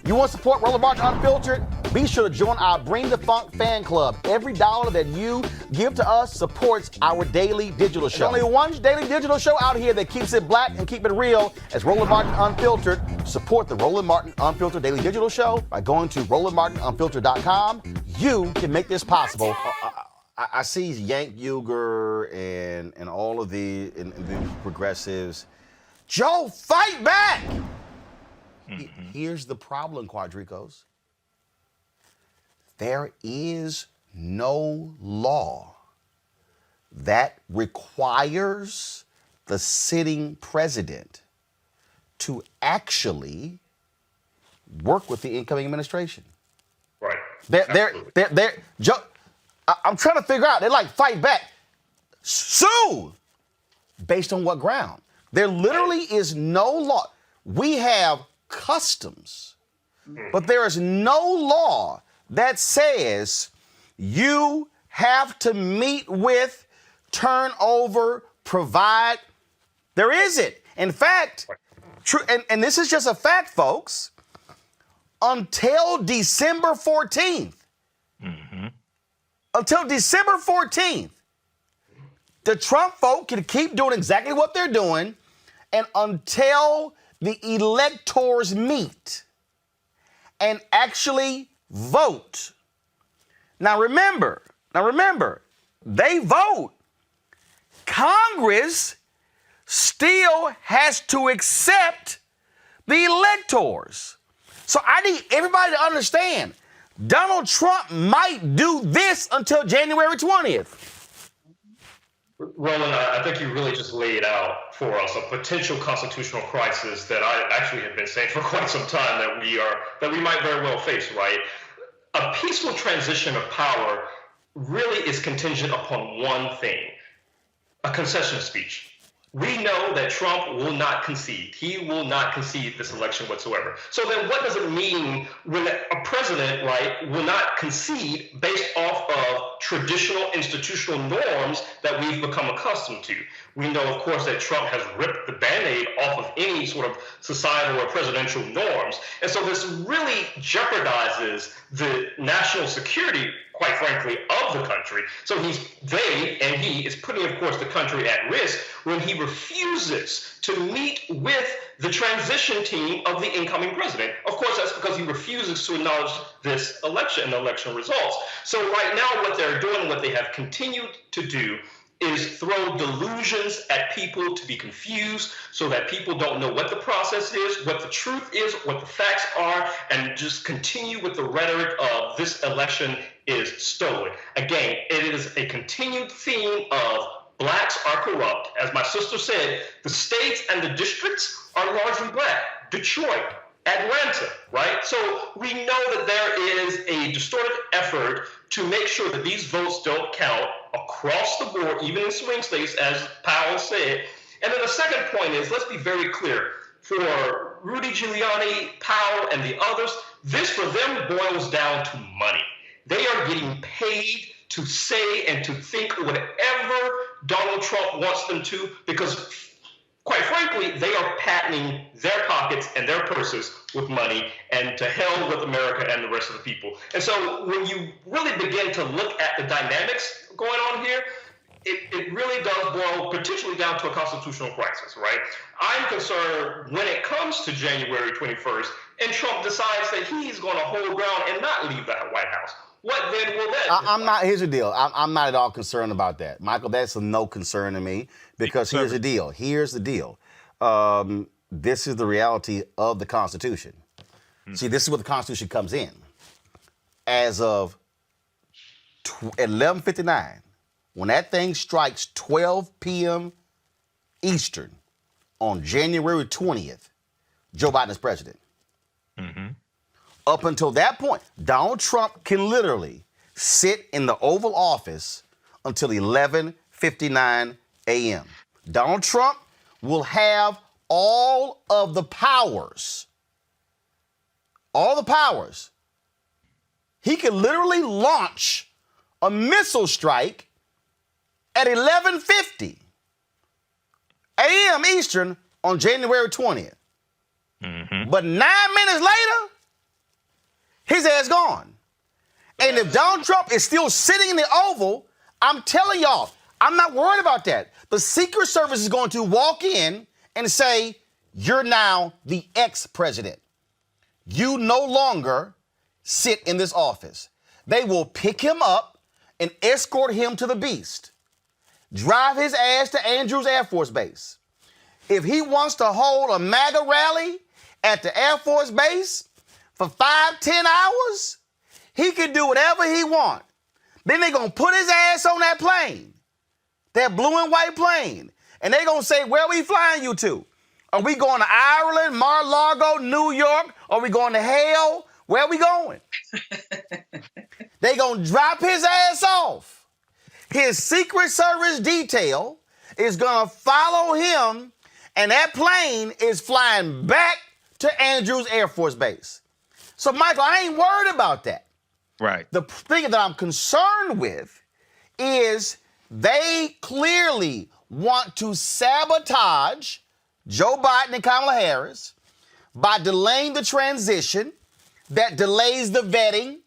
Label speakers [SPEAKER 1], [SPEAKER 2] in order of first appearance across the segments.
[SPEAKER 1] You want to support Roland Martin Unfiltered? Be sure to join our Bring the Funk fan club. Every dollar that you give to us supports our daily digital show. There's only one daily digital show out here that keeps it black and keep it real. As Roland Martin Unfiltered. Support the Roland Martin Unfiltered daily digital show by going to RolandMartinUnfiltered.com. You can make this possible. I see Yank Uger and all of the progressives. Joe, fight back! Here's the problem, Quadricos. There is no law that requires the sitting president to actually work with the incoming administration.
[SPEAKER 2] Right.
[SPEAKER 1] Joe, I'm trying to figure out. They're like, fight back. Sue! Based on what ground? There literally is no law. We have customs, but there is no law that says you have to meet with, turn over, provide. There isn't. In fact, and this is just a fact, folks, until December 14th, until December 14th, the Trump folk can keep doing exactly what they're doing, and until the electors meet and actually vote. Now remember, they vote. Congress still has to accept the electors. So I need everybody to understand, Donald Trump might do this until January 20th.
[SPEAKER 2] Roland, I think you really just laid out for us a potential constitutional crisis that I actually have been saying for quite some time that we might very well face, right? A peaceful transition of power really is contingent upon one thing: a concession speech. We know that Trump will not concede. He will not concede this election whatsoever. So then what does it mean when a president, right, will not concede based off of traditional institutional norms that we've become accustomed to? We know, of course, that Trump has ripped the Band-Aid off of any sort of societal or presidential norms. And so this really jeopardizes the national security, quite frankly, of the country. So he is putting, of course, the country at risk when he refuses to meet with the transition team of the incoming president. Of course, that's because he refuses to acknowledge this election and the election results. So right now, what they're doing, what they have continued to do, is throw delusions at people to be confused so that people don't know what the process is, what the truth is, what the facts are, and just continue with the rhetoric of this election is stolen. Again, it is a continued theme of blacks are corrupt. As my sister said, the states and the districts are largely black. Detroit, Atlanta, right? So we know that there is a distorted effort to make sure that these votes don't count across the board, even in swing states, as Powell said. And then the second point is, let's be very clear, for Rudy Giuliani, Powell, and the others, this for them boils down to money. They are getting paid to say and to think whatever Donald Trump wants them to, because quite frankly, they are patenting their pockets and their purses with money, and to hell with America and the rest of the people. And so when you really begin to look at the dynamics going on here, it really does boil potentially down to a constitutional crisis, right? I'm concerned when it comes to January 21st and Trump decides that he's going to hold ground and not leave the White House. What then will that
[SPEAKER 1] here's the deal. I'm not at all concerned about that. Michael, that's a no concern to me, because here's the deal. This is the reality of the Constitution. See, this is where the Constitution comes in. As of 11:59, when that thing strikes 12 p.m. Eastern on January 20th, Joe Biden is president. Up until that point, Donald Trump can literally sit in the Oval Office until 11:59 a.m. Donald Trump will have all of the powers. All the powers. He can literally launch a missile strike at 11:50 a.m. Eastern on January 20th. But 9 minutes later, his ass gone. And if Donald Trump is still sitting in the Oval, I'm telling y'all, I'm not worried about that. The Secret Service is going to walk in and say, you're now the ex-president. You no longer sit in this office. They will pick him up and escort him to the beast. Drive his ass to Andrews Air Force Base. If he wants to hold a MAGA rally at the Air Force Base for 5-10 hours, he can do whatever he wants. Then they're going to put his ass on that plane, that blue and white plane, and they're going to say, where are we flying you to? Are we going to Ireland, Mar-a-Lago, New York? Are we going to hell? Where are we going? They're going to drop his ass off. His Secret Service detail is going to follow him, and that plane is flying back to Andrews Air Force Base. So, Michael, I ain't worried about that.
[SPEAKER 3] Right.
[SPEAKER 1] The thing that I'm concerned with is they clearly want to sabotage Joe Biden and Kamala Harris by delaying the transition, that delays the vetting,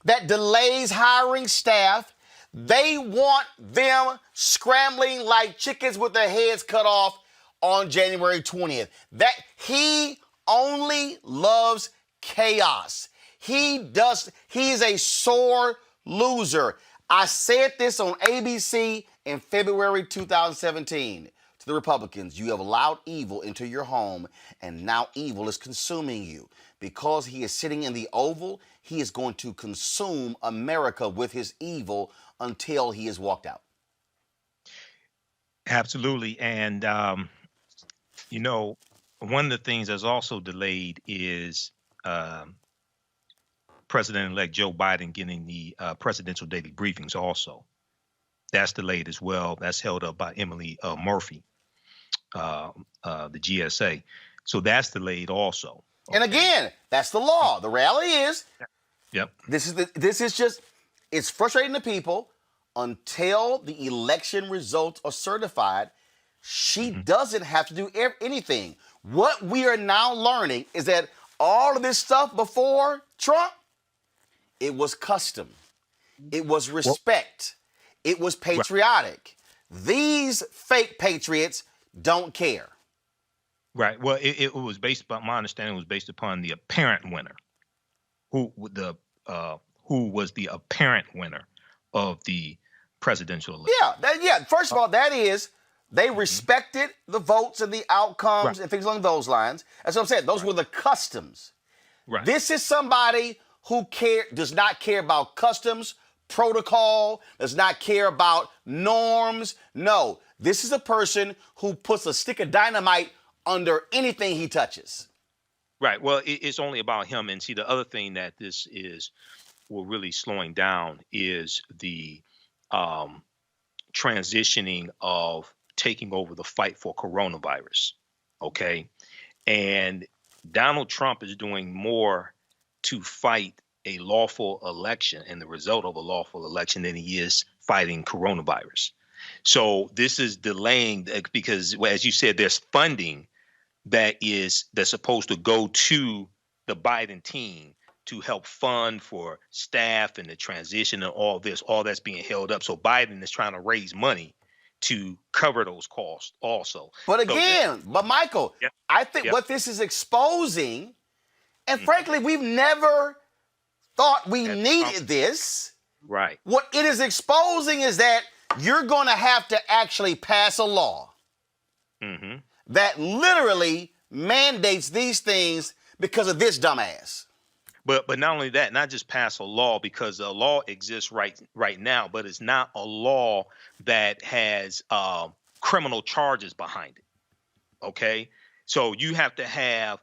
[SPEAKER 1] that delays hiring staff. They want them scrambling like chickens with their heads cut off on January 20th. That he only loves chaos. He's a sore loser. I said this on ABC in February 2017 to the Republicans. You have allowed evil into your home, and now evil is consuming you. Because he is sitting in the Oval, he is going to consume America with his evil until he is walked out.
[SPEAKER 3] Absolutely. And, you know, one of the things that's also delayed is President-elect Joe Biden getting the presidential daily briefings also. That's delayed as well. That's held up by Emily Murphy, the GSA. So that's delayed also.
[SPEAKER 1] Okay. And again, that's the law. The reality is,
[SPEAKER 3] yep.
[SPEAKER 1] This is just, it's frustrating to people until the election results are certified. She doesn't have to do anything. What we are now learning is that all of this stuff before Trump, it was custom. It was respect. It was patriotic. These fake patriots don't care.
[SPEAKER 3] Right. Well, it was based upon, my understanding was based upon the apparent winner, who was the apparent winner of the presidential election.
[SPEAKER 1] Yeah. First of all, that is, they respected the votes and the outcomes and things along those lines. That's what I'm saying. Those were the customs.
[SPEAKER 3] Right.
[SPEAKER 1] This is somebody who does not care about customs, protocol, does not care about norms. No, this is a person who puts a stick of dynamite under anything he touches.
[SPEAKER 3] Right. Well, it's only about him. And see, the other thing that this is, will really slowing down is the transitioning of taking over the fight for coronavirus. Okay. And Donald Trump is doing more to fight a lawful election and the result of a lawful election than he is fighting coronavirus. So this is delaying because, as you said, there's funding that's supposed to go to the Biden team to help fund for staff and the transition and all that's being held up. So Biden is trying to raise money to cover those costs also.
[SPEAKER 1] But again, Michael, I think what this is exposing, and frankly, we've never thought we needed this.
[SPEAKER 3] Right.
[SPEAKER 1] What it is exposing is that you're going to have to actually pass a law that literally mandates these things because of this dumbass.
[SPEAKER 3] But not only that, not just pass a law, because a law exists right now, but it's not a law that has criminal charges behind it. Okay, so you have to have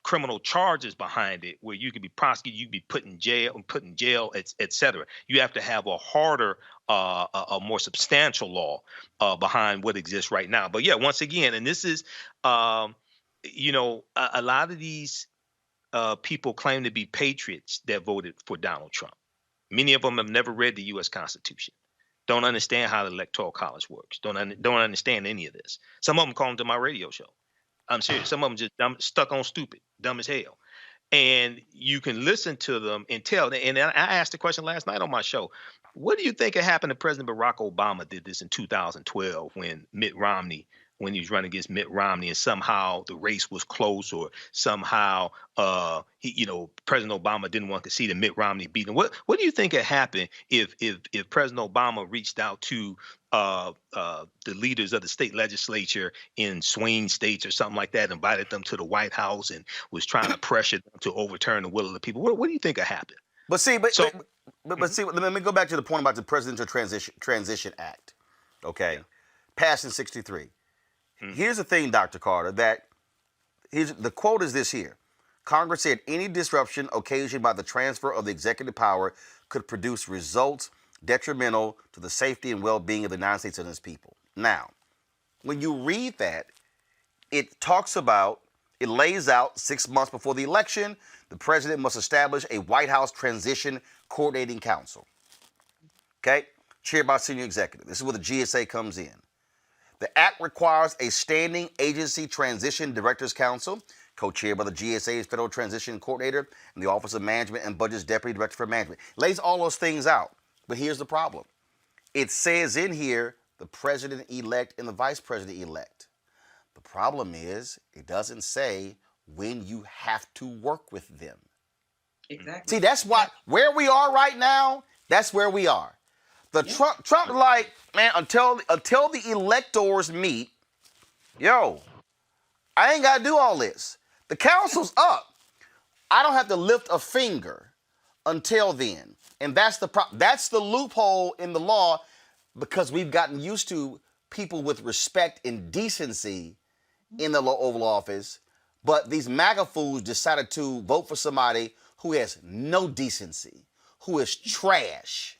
[SPEAKER 3] criminal charges behind it where you could be prosecuted, you could be put in jail, et cetera. You have to have a harder, a more substantial law behind what exists right now. But yeah, once again, and this is, a lot of these people claim to be patriots that voted for Donald Trump. Many of them have never read the U.S. Constitution, don't understand how the Electoral College works, don't understand any of this. Some of them call them to my radio show. I'm serious. Some of them just dumb, stuck on stupid, dumb as hell. and you can listen to them and tell. And I asked the question last night on my show. What do you think had happened to President Barack Obama did this in 2012 when he was running against Mitt Romney, and somehow the race was close, or somehow President Obama didn't want to see the Mitt Romney beat him? What do you think had happened if President Obama reached out to the leaders of the state legislature in swing states or something like that, invited them to the White House and was trying to pressure them to overturn the will of the people? What do you think had happened?
[SPEAKER 1] But see, let me go back to the point about the Presidential Transition Act. Okay, passed in '63. Here's the thing, Dr. Carter, the quote is this here. Congress said any disruption occasioned by the transfer of the executive power could produce results detrimental to the safety and well-being of the United States and its people. Now, when you read that, it lays out 6 months before the election, the president must establish a White House Transition Coordinating Council. Okay? Chaired by a senior executive. This is where the GSA comes in. The act requires a standing agency transition directors council, co-chaired by the GSA's Federal Transition Coordinator and the Office of Management and Budget's Deputy Director for Management. Lays all those things out. But here's the problem. It says in here the president-elect and the vice president-elect. The problem is it doesn't say when you have to work with them.
[SPEAKER 4] Exactly.
[SPEAKER 1] See, that's why where we are right now, that's where we are. Trump like, man, until the electors meet, I ain't got to do all this. The council's up. I don't have to lift a finger until then. And that's the loophole in the law, because we've gotten used to people with respect and decency in the Oval Office, but these MAGA fools decided to vote for somebody who has no decency, who is trash.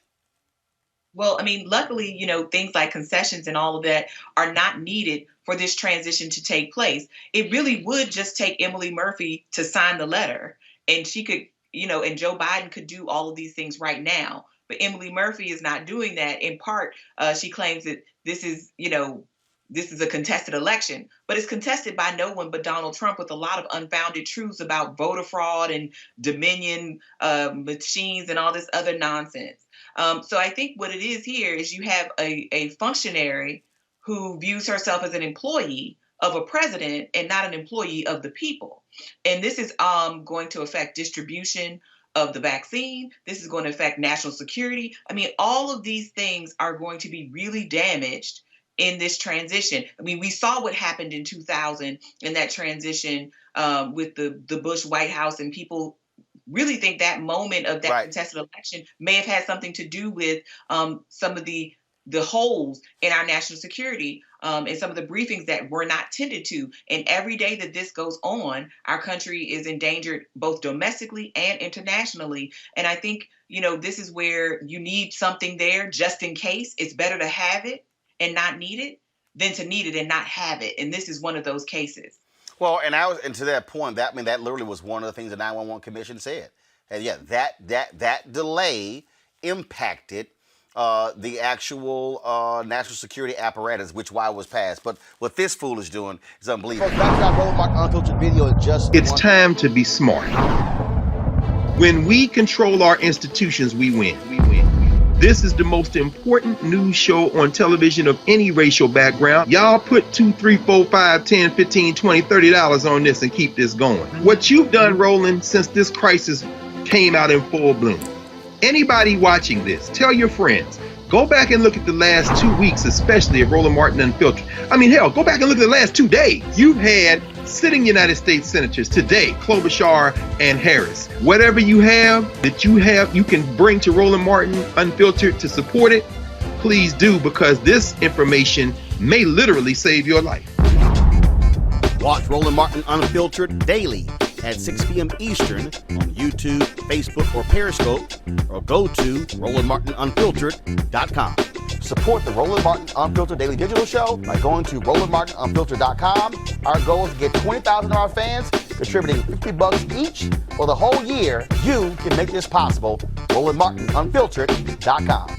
[SPEAKER 4] Well, I mean, luckily, things like concessions and all of that are not needed for this transition to take place. It really would just take Emily Murphy to sign the letter, and she could, and Joe Biden could do all of these things right now. But Emily Murphy is not doing that. In part, she claims that this is a contested election, but it's contested by no one but Donald Trump, with a lot of unfounded truths about voter fraud and Dominion machines and all this other nonsense. So I think what it is here is you have a functionary who views herself as an employee of a president and not an employee of the people. And this is going to affect distribution of the vaccine. This is going to affect national security. I mean, all of these things are going to be really damaged in this transition. I mean, we saw what happened in 2000 in that transition with the Bush White House, and people really think that moment of that contested election may have had something to do with some of the holes in our national security and some of the briefings that were not tended to. And every day that this goes on, our country is endangered both domestically and internationally. And I think, this is where you need something there just in case. It's better to have it and not need it than to need it and not have it. And this is one of those cases.
[SPEAKER 1] Well, and to that point, that literally was one of the things the 911 Commission said. And yeah, that delay impacted the actual national security apparatus, which why it was passed. But what this fool is doing is unbelievable.
[SPEAKER 5] It's time to be smart. When we control our institutions, we win. This is the most important news show on television of any racial background. Y'all put $2, $3, $4, $5, $10, $15, $20, $30 on this and keep this going. What you've done, Roland, since this crisis came out in full bloom. Anybody watching this, tell your friends. Go back and look at the last 2 weeks, especially of Roland Martin Unfiltered. I mean, hell, go back and look at the last 2 days. You've had sitting United States senators today, Klobuchar and Harris. Whatever you have you can bring to Roland Martin Unfiltered to support it, please do, because this information may literally save your life.
[SPEAKER 1] Watch Roland Martin Unfiltered daily at 6 p.m. Eastern on YouTube, Facebook, or Periscope, or go to RolandMartinUnfiltered.com. Support the Roland Martin Unfiltered Daily Digital Show by going to RolandMartinUnfiltered.com. Our goal is to get 20,000 of our fans contributing $50 each for the whole year. You can make this possible. RolandMartinUnfiltered.com.